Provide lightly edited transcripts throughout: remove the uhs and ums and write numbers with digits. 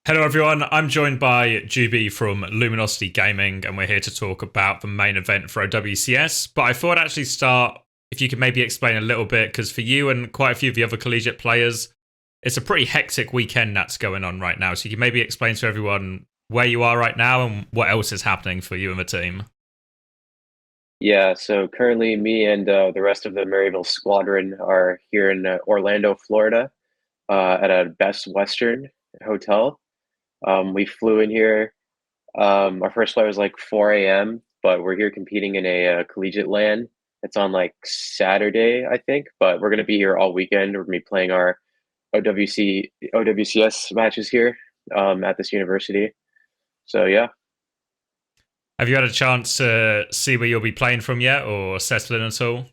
Hello everyone, I'm joined by Joobi from Luminosity Gaming and we're here to talk about the main event for OWCS. But I thought I'd actually start, if you could maybe explain a little bit, because for you and quite a few of the other collegiate players, it's a pretty hectic weekend that's going on right now. So you can maybe explain to everyone where you are right now and what else is happening for you and the team. Yeah, so currently me and the rest of the Maryville squadron are here in Orlando, Florida, at a Best Western hotel. We flew in here. Our first flight was like 4 a.m., but we're here competing in a collegiate LAN. It's on like Saturday, I think, but we're gonna be here all weekend. We're gonna be playing our OWCS matches here at this university. So yeah. Have you had a chance to see where you'll be playing from yet or settle in at all?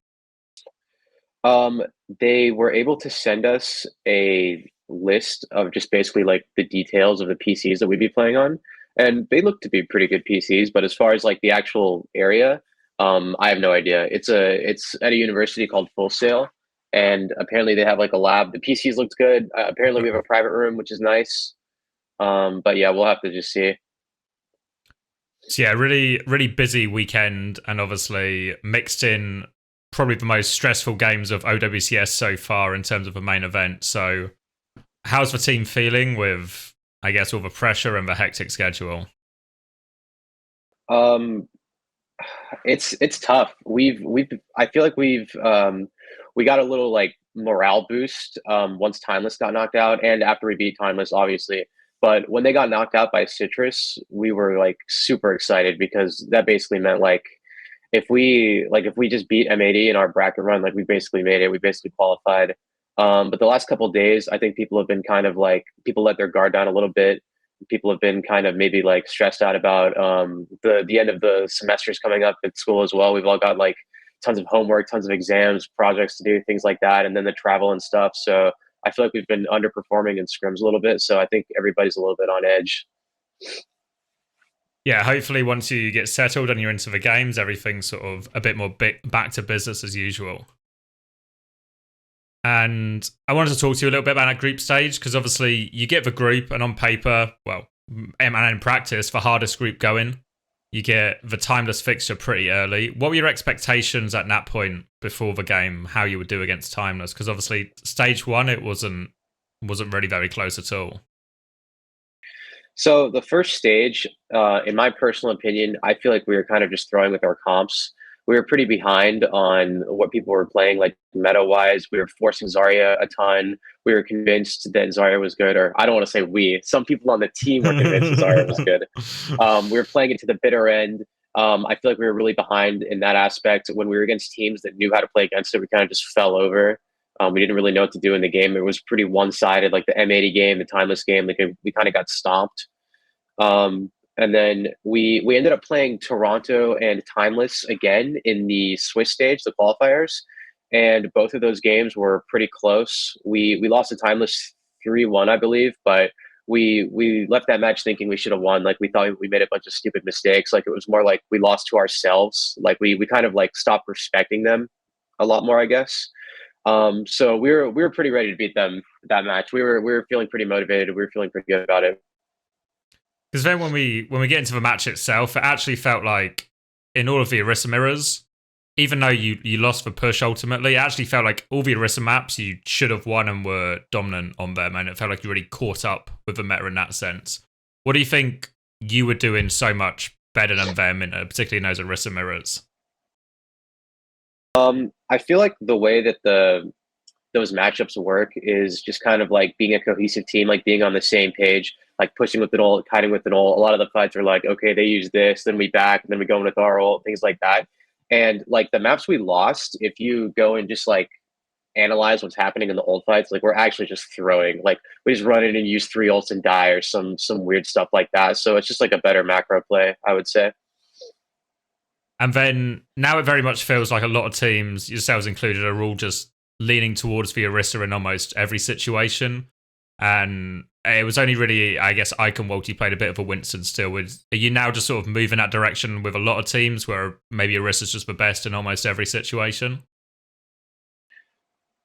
Um, they were able to send us a list of just basically like the details of the PCs that we'd be playing on, and they look to be pretty good PCs. But as far as like the actual area, I have no idea. It's at a university called Full Sail, and apparently they have like a lab. The PCs looked good. Apparently we have a private room, which is nice. But yeah, we'll have to just see. So yeah, really busy weekend, and obviously mixed in probably the most stressful games of OWCS so far in terms of the main event. So how's the team feeling with, I guess, all the pressure and the hectic schedule? Um, it's tough. We've I feel like we got a little like morale boost once Timeless got knocked out and after we beat Timeless, obviously. But when they got knocked out by Citrus, we were like super excited because that basically meant like if we just beat M80 in our bracket run, like we basically made it. We basically qualified. But the last couple of days, I think people have been kind of like people let their guard down a little bit. People have been kind of maybe like stressed out about the end of the semesters coming up at school as well. We've all got like tons of homework, tons of exams, projects to do, things like that, and then the travel and stuff. So I feel like we've been underperforming in scrims a little bit. So I think everybody's a little bit on edge. Yeah, hopefully once you get settled and you're into the games, everything's sort of a bit more back to business as usual. And I wanted to talk to you a little bit about that group stage because obviously you get the group, and on paper, well, and in practice, the hardest group going, you get the timeless fixture pretty early. What were your expectations at that point before the game? How you would do against timeless? Because obviously stage one, it wasn't really very close at all. So the first stage, in my personal opinion, I feel like we were kind of just throwing with our comps. We were pretty behind on what people were playing, like meta wise. We were forcing Zarya a ton. We were convinced that Zarya was good, or I don't want to say we. Some people on the team were convinced that Zarya was good. We were playing it to the bitter end. I feel like we were really behind in that aspect. When we were against teams that knew how to play against it, we kind of just fell over. We didn't really know what to do in the game. It was pretty one sided, like the M80 game, the timeless game. Like we kind of got stomped. And then we ended up playing Toronto and Timeless again in the Swiss stage, the qualifiers, and both of those games were pretty close. We lost to Timeless 3-1, I believe, but we left that match thinking we should have won. Like we thought we made a bunch of stupid mistakes. Like it was more like we lost to ourselves. Like we kind of like stopped respecting them a lot more, I guess. So we were pretty ready to beat them that match. We were feeling pretty motivated. We were feeling pretty good about it. Because then when we get into the match itself, it actually felt like in all of the Orisa mirrors, even though you lost the push ultimately, it actually felt like all the Orisa maps you should have won and were dominant on them, and it felt like you really caught up with the meta in that sense. What do you think you were doing so much better than them, particularly in those Orisa mirrors? I feel like the way that the those matchups work is just kind of like being a cohesive team, like being on the same page, like pushing with it all, kiting with it all. A lot of the fights are like, okay, they use this, then we back, and then we go in with our ult, things like that. And like the maps we lost, if you go and just like analyze what's happening in the ult fights, like we're actually just throwing, like we just run in and use three ults and die or some weird stuff like that. So it's just like a better macro play, I would say. And then now it very much feels like a lot of teams, yourselves included, are all just leaning towards the Orisa in almost every situation. And it was only really, I guess, Icon Walty played a bit of a Winston still. Are you now just sort of moving that direction with a lot of teams where maybe Orisa's just the best in almost every situation?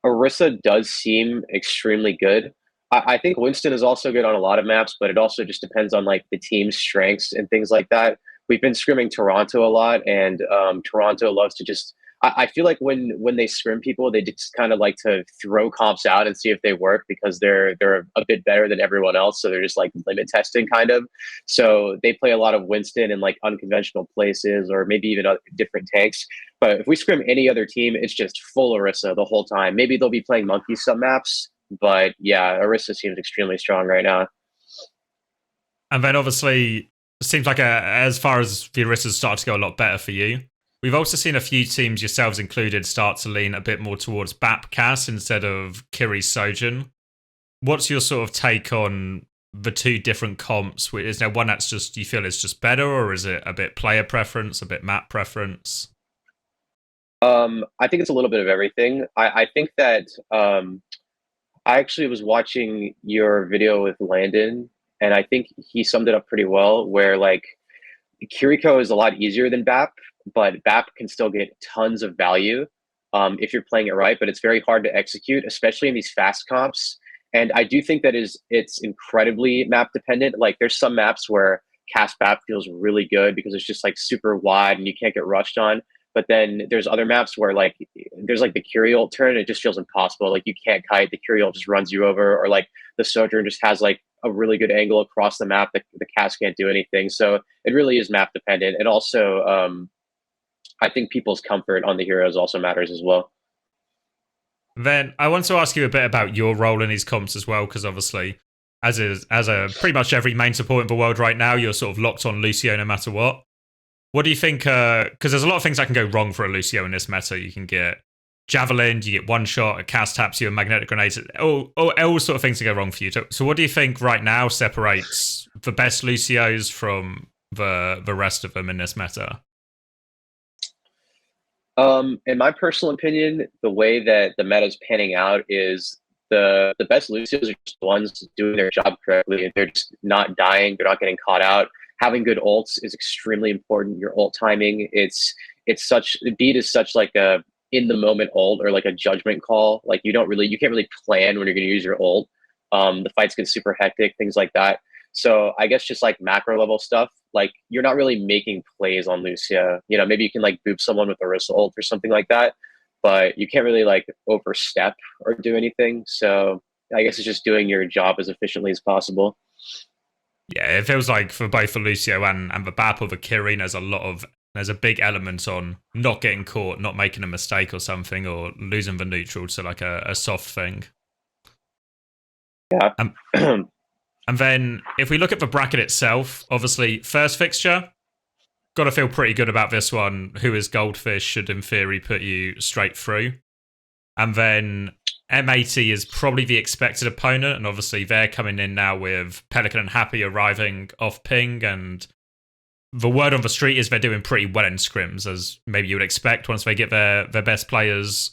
Orisa does seem extremely good. I think Winston is also good on a lot of maps, but it also just depends on like the team's strengths and things like that. We've been scrimming Toronto a lot, and Toronto loves to just. I feel like when they scrim people, they just kind of like to throw comps out and see if they work because they're a bit better than everyone else. So they're just like limit testing kind of. So they play a lot of Winston in like unconventional places or maybe even other, different tanks. But if we scrim any other team, it's just full Orisa the whole time. Maybe they'll be playing Monkey some maps, but yeah, Orisa seems extremely strong right now. And then obviously, it seems like as far as the Orisas start to go a lot better for you. We've also seen a few teams, yourselves included, start to lean a bit more towards BAP-CAS instead of Kiri Sojin. What's your sort of take on the two different comps? Is there one that's just, you feel is just better, or is it a bit player preference, a bit map preference? I think it's a little bit of everything. I think that I actually was watching your video with Landon, and I think he summed it up pretty well. Where like Kiriko is a lot easier than BAP, but BAP can still get tons of value if you're playing it right. But it's very hard to execute, especially in these fast comps. And I do think that it's incredibly map dependent. Like there's some maps where cast BAP feels really good because it's just like super wide and you can't get rushed on. But then there's other maps where like there's like the Kiri ult turn, and it just feels impossible. Like you can't kite, the Kiri ult just runs you over, or like the Sojourn just has like a really good angle across the map that the cast can't do anything. So it really is map dependent. And also I think people's comfort on the heroes also matters as well. Then I want to ask you a bit about your role in these comps as well, because obviously, as a pretty much every main support in the world right now, you're sort of locked on Lucio no matter what. What do you think? Because there's a lot of things that can go wrong for a Lucio in this meta. You can get Javelin, you get one shot, a cast taps you, a magnetic grenade, all sort of things to go wrong for you. So what do you think right now separates the best Lucios from the rest of them in this meta? In my personal opinion, the way that the meta is panning out is the best Lucios are just the ones doing their job correctly, and they're just not dying. They're not getting caught out. Having good ults is extremely important. Your ult timing, it's such beat is such like a in the moment ult or like a judgment call. Like you can't really plan when you're going to use your ult. The fights get super hectic, things like that. So I guess just like macro level stuff, like you're not really making plays on Lucia. You know, maybe you can like boop someone with a Orisa ult or something like that, but you can't really like overstep or do anything. So I guess it's just doing your job as efficiently as possible. Yeah, it feels like for both the Lucio and the BAP or the Kiri, there's a big element on not getting caught, not making a mistake or something, or losing the neutral to like a soft thing. Yeah. And then if we look at the bracket itself, obviously first fixture, got to feel pretty good about this one. Who is Goldfish should in theory put you straight through. And then M80 is probably the expected opponent, and obviously they're coming in now with Pelican and Happy arriving off ping, and the word on the street is they're doing pretty well in scrims, as maybe you would expect once they get their best players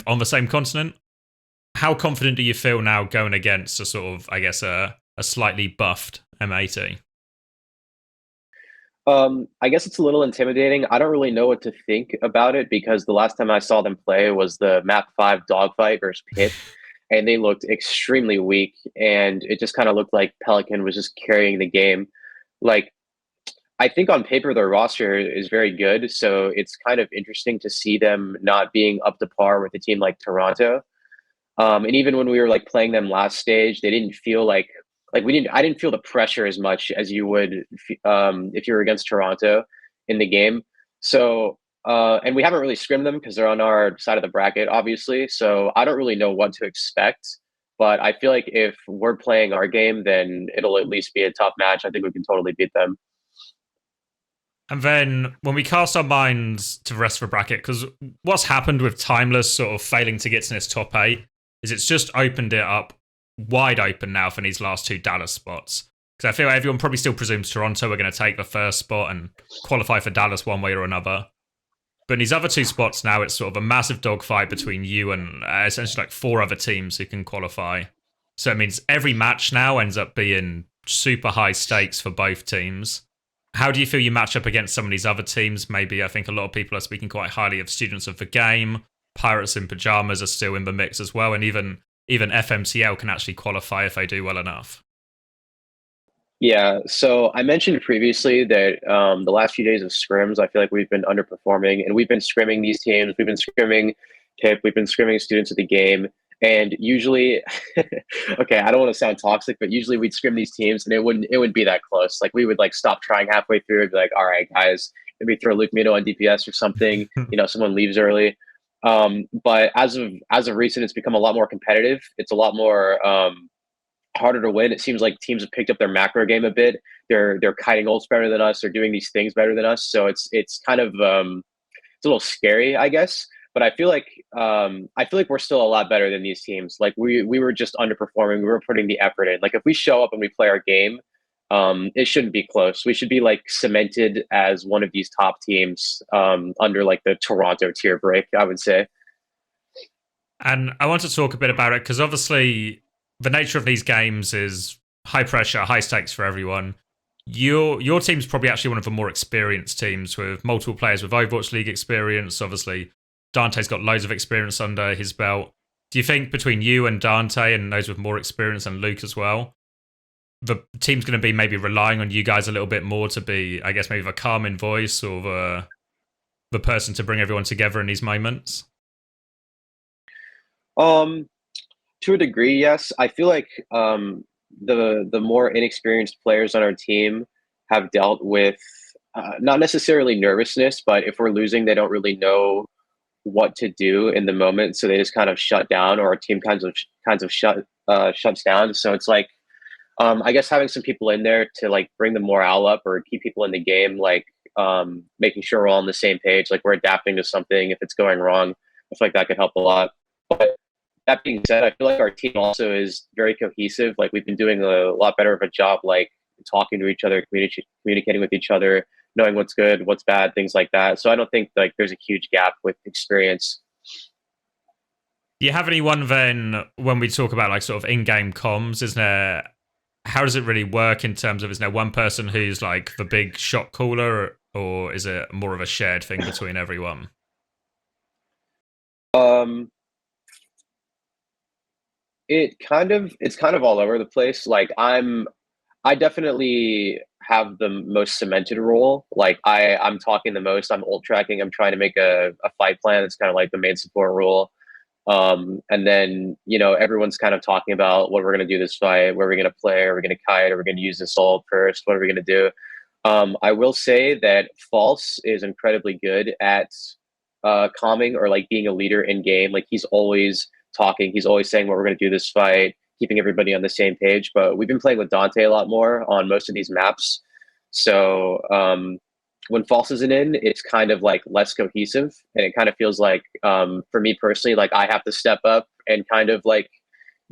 on the same continent. How confident do you feel now going against a sort of, I guess, a slightly buffed M80? I guess it's a little intimidating. I don't really know what to think about it because the last time I saw them play was the map 5 dogfight versus Pit, and they looked extremely weak, and it just kind of looked like Pelican was just carrying the game. Like, I think on paper their roster is very good, so it's kind of interesting to see them not being up to par with a team like Toronto. And even when we were like playing them last stage, they didn't feel like I didn't feel the pressure as much as you would if you were against Toronto in the game. So and we haven't really scrimmed them because they're on our side of the bracket, obviously. So I don't really know what to expect. But I feel like if we're playing our game, then it'll at least be a tough match. I think we can totally beat them. And then when we cast our minds to the rest of the bracket, because what's happened with Timeless sort of failing to get to this top 8 is it's just opened it up wide open now for these last 2 Dallas spots. Because I feel everyone probably still presumes Toronto are going to take the first spot and qualify for Dallas one way or another. But in these other 2 spots now, it's sort of a massive dogfight between you and essentially like 4 other teams who can qualify. So it means every match now ends up being super high stakes for both teams. How do you feel you match up against some of these other teams? Maybe I think a lot of people are speaking quite highly of Students of the Game. Pirates in Pajamas are still in the mix as well. And even even FMCL can actually qualify if they do well enough. Yeah, so I mentioned previously that the last few days of scrims, I feel like we've been underperforming, and we've been scrimming these teams. We've been scrimming Tip. We've been scrimming students of the game, and usually, okay, I don't want to sound toxic, but usually we'd scrim these teams, and it wouldn't be that close. Like we would like stop trying halfway through and be like, all right, guys, maybe throw Luke Mito on DPS or something. Someone leaves early. But as of recent, it's become a lot more competitive. It's a lot more harder to win. It seems like teams have picked up their macro game a bit. They're kiting ults better than us. They're doing these things better than us. So it's kind of it's a little scary, I guess. But I feel like we're still a lot better than these teams. Like we were just underperforming. We were putting the effort in. Like if we show up and we play our game, it shouldn't be close. We should be like cemented as one of these top teams under like the Toronto tier break, I would say. And I want to talk a bit about it because obviously the nature of these games is high pressure, high stakes for everyone. Your team's probably actually one of the more experienced teams with multiple players with Overwatch League experience. Obviously, Dante's got loads of experience under his belt. Do you think between you and Dante and those with more experience and Luke as well, the team's going to be maybe relying on you guys a little bit more to be, I guess, maybe the calming voice or the person to bring everyone together in these moments? To a degree, yes. I feel like the more inexperienced players on our team have dealt with not necessarily nervousness, but if we're losing, they don't really know what to do in the moment, so they just kind of shut down, or our team kinds of shuts down. So it's like I guess having some people in there to like bring the morale up or keep people in the game, like making sure we're all on the same page, like we're adapting to something if it's going wrong. I feel like that could help a lot. But that being said, I feel like our team also is very cohesive. Like we've been doing a lot better of a job, like talking to each other, communicating with each other, knowing what's good, what's bad, things like that. So I don't think like there's a huge gap with experience. Do you have anyone then when we talk about like sort of in-game comms? Is there, how does it really work in terms of, is there one person who's like the big shot caller, or is it more of a shared thing between everyone? Um, it's kind of all over the place. Like I definitely have the most cemented role. Like I'm talking the most. I'm ult tracking. I'm trying to make a fight plan. It's kind of like the main support role. And then everyone's kind of talking about what we're gonna do this fight. Where we're gonna play. Are we gonna kite? Are we gonna use this ult first? What are we gonna do? I will say that False is incredibly good at calming or like being a leader in game. Like he's always talking. He's always saying what we're going to do this fight, keeping everybody on the same page. But we've been playing with Dante a lot more on most of these maps. So when False isn't in, it's kind of like less cohesive. And it kind of feels like, for me personally, like I have to step up and kind of like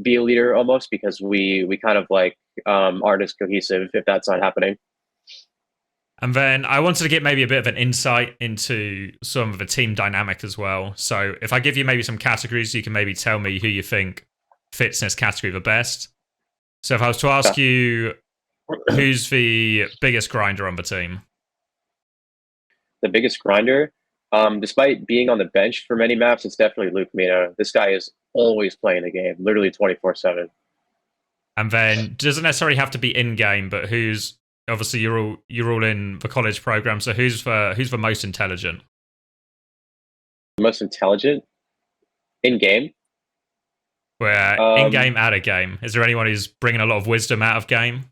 be a leader almost, because we kind of like aren't as cohesive if that's not happening. And then I wanted to get maybe a bit of an insight into some of the team dynamic as well. So if I give you maybe some categories, you can maybe tell me who you think fits in this category the best. So if I was to ask you, who's the biggest grinder on the team? The biggest grinder, despite being on the bench for many maps, it's definitely Luke Mito. This guy is always playing the game, literally 24/7. And then doesn't necessarily have to be in game, but who's, obviously you're all in the college program, so who's the most intelligent? The most intelligent in game? Where in game, out of game, is there anyone who's bringing a lot of wisdom out of game?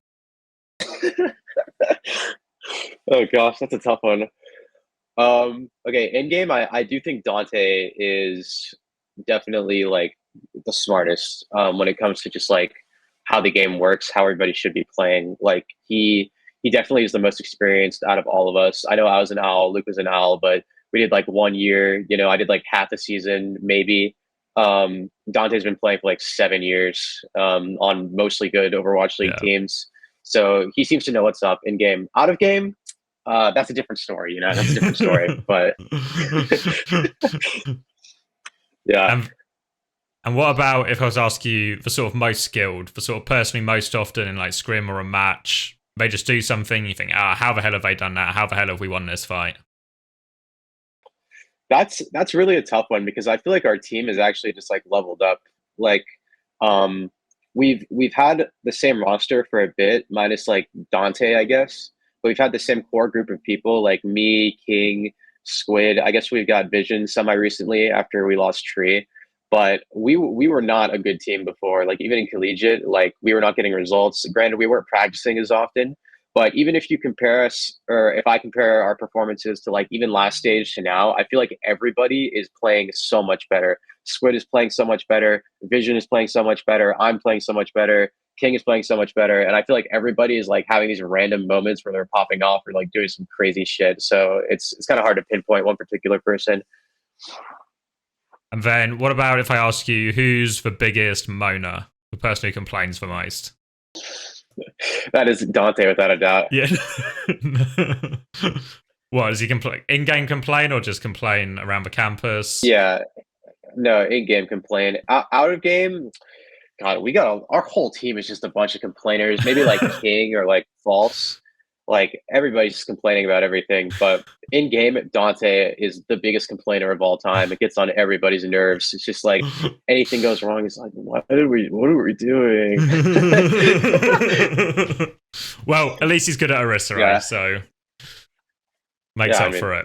Oh gosh, that's a tough one. Okay, in game, I do think Dante is definitely like the smartest when it comes to just like how the game works, how everybody should be playing. Like he definitely is the most experienced out of all of us. I know I was an owl, Luke was an owl, but we did like 1 year. I did like half the season, maybe. Dante's been playing for like 7 years on mostly good Overwatch League teams. So he seems to know what's up in game. Out of game, that's a different story, that's a different story. But yeah. And what about if I was to ask you the sort of most skilled, the sort of personally most often in like scrim or a match, they just do something, you think, how the hell have they done that? How the hell have we won this fight? That's really a tough one, because I feel like our team is actually just like leveled up. Like Um, we've had the same roster for a bit, minus like Dante, I guess. But we've had the same core group of people, like me, King, Squid. I guess we've got Vision semi recently after we lost Tree. But we were not a good team before. Like even in collegiate, like we were not getting results. Granted, we weren't practicing as often. But even if you compare us, or if I compare our performances to like even last stage to now, I feel like everybody is playing so much better. Squid is playing so much better. Vision is playing so much better. I'm playing so much better. King is playing so much better. And I feel like everybody is like having these random moments where they're popping off or like doing some crazy shit. So it's kind of hard to pinpoint one particular person. And then what about if I ask you who's the biggest moaner, the person who complains the most? That is Dante without a doubt. Yeah. What, does he complain in-game complain or just complain around the campus? Yeah, no, in-game complain. Out of game, God, we got our whole team is just a bunch of complainers. Maybe like King or like False. Like everybody's just complaining about everything. But in game, Dante is the biggest complainer of all time. It gets on everybody's nerves. It's just like anything goes wrong, it's like, what are we doing? Well, at least he's good at Orisa, right? So makes up for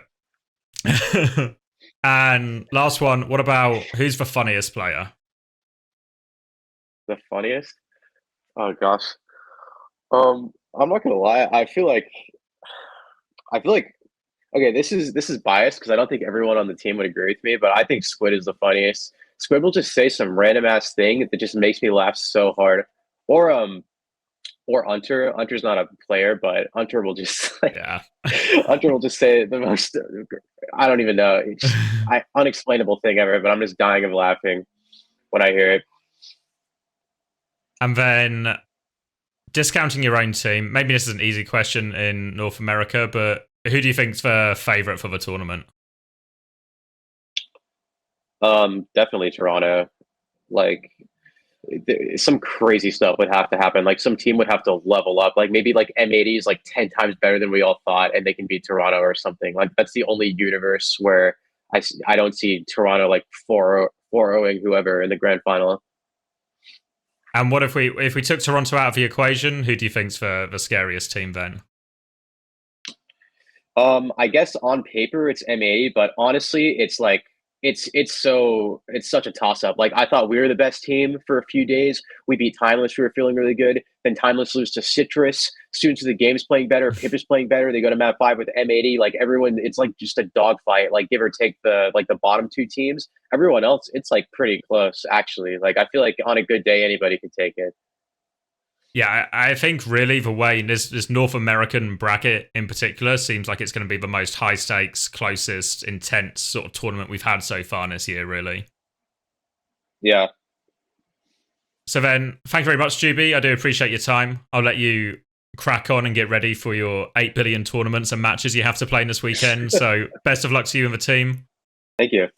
it. And last one, what about who's the funniest player? The funniest? Oh gosh. I'm not gonna lie. I feel like okay, this is biased because I don't think everyone on the team would agree with me, but I think Squid is the funniest. Squid will just say some random ass thing that just makes me laugh so hard. Or Hunter. Hunter's not a player, but Hunter will just like Hunter will just say the most I don't even know. Unexplainable thing ever, but I'm just dying of laughing when I hear it. And then discounting your own team, maybe this is an easy question in North America, but who do you think's the favourite for the tournament? Definitely Toronto. Like some crazy stuff would have to happen. Like some team would have to level up. Like maybe like M80 is like 10 times better than we all thought, and they can beat Toronto or something. Like that's the only universe where I don't see Toronto like 4-0ing whoever in the grand final. And what if we took Toronto out of the equation? Who do you think's the scariest team then? I guess on paper it's M80, but honestly, it's like it's such a toss up. Like I thought we were the best team for a few days. We beat Timeless. We were feeling really good. Then Timeless lose to Citrus. Students of the Game's playing better. Pip is playing better. They go to map 5 with M80. Like everyone, it's like just a dogfight. Like give or take the bottom 2 teams. Everyone else, it's like pretty close actually. Like I feel like on a good day, anybody can take it. Yeah, I think really the way this North American bracket in particular seems like it's going to be the most high stakes, closest, intense sort of tournament we've had so far this year, really. Yeah. So then, thank you very much, Joobi. I do appreciate your time. I'll let you crack on and get ready for your 8 billion tournaments and matches you have to play this weekend. So best of luck to you and the team. Thank you.